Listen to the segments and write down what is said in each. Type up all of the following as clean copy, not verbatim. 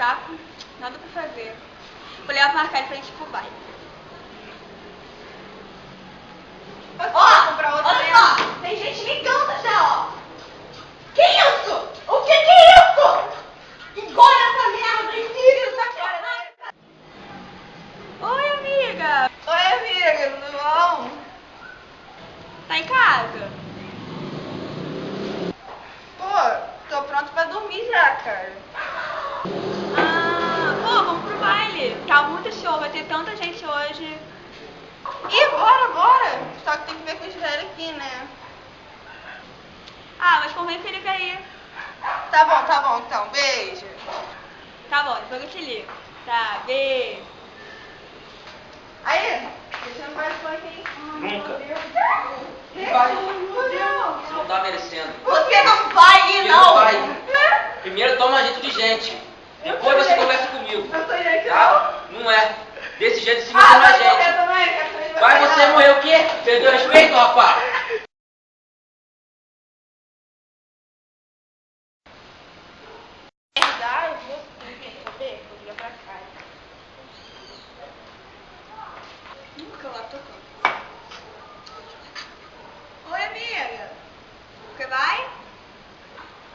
macaco, nada pra fazer. Vou levar pra marcar ele pra gente ir pro baile. Ó, olha só, tem gente ligando já, ó. Que isso? O que é isso? Engole essa merda, filho, tá querendo? Oi, amiga. Oi, amiga, tudo bom? Tá em casa? Pô, tô pronto pra dormir já, cara. Pô, vamos pro baile. Tá muito show, vai ter tanta gente hoje. Ih, bora. Só que tem que ver com os velhos aqui, né? Ah, mas convém que ele quer ir. Tá bom, então. Beijo. Tá bom, depois eu te ligo. Tá, beijo. Aí, deixa eu mais funk aí. Nunca. Vai. Você não tá merecendo. Você não vai ir, Você não. não vai. Primeiro toma jeito de gente. Depois você conversa comigo. Eu sou gente, Tá? Não é. Desse jeito se você Ah, não é vai morrer gente. também? Vai você morrer o quê? Perdeu respeito, rapaz? Verdade, você quer saber? Vou ligar pra cá. Nunca lá tocando. Oi, amiga. Você vai?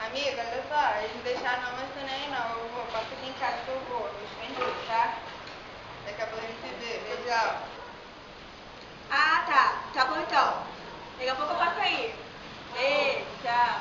Amiga, olha só, eles não deixaram não, mas tô nem aí não. Eu vou, passa aqui em casa que eu vou. Eu escondi, tá? Daqui a pouco a gente se vê. Beijão. Ah, tá. Tá bom então. Daqui a pouco eu passo aí. Beijo, tchau.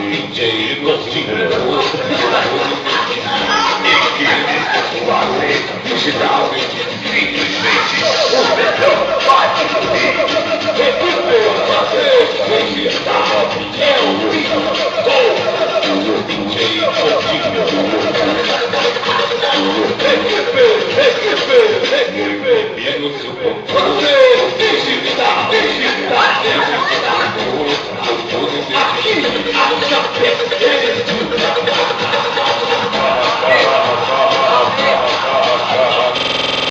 DJ Gordinho, digital, simplesmente o melhor DJ Gordinho, no seu controle, digital,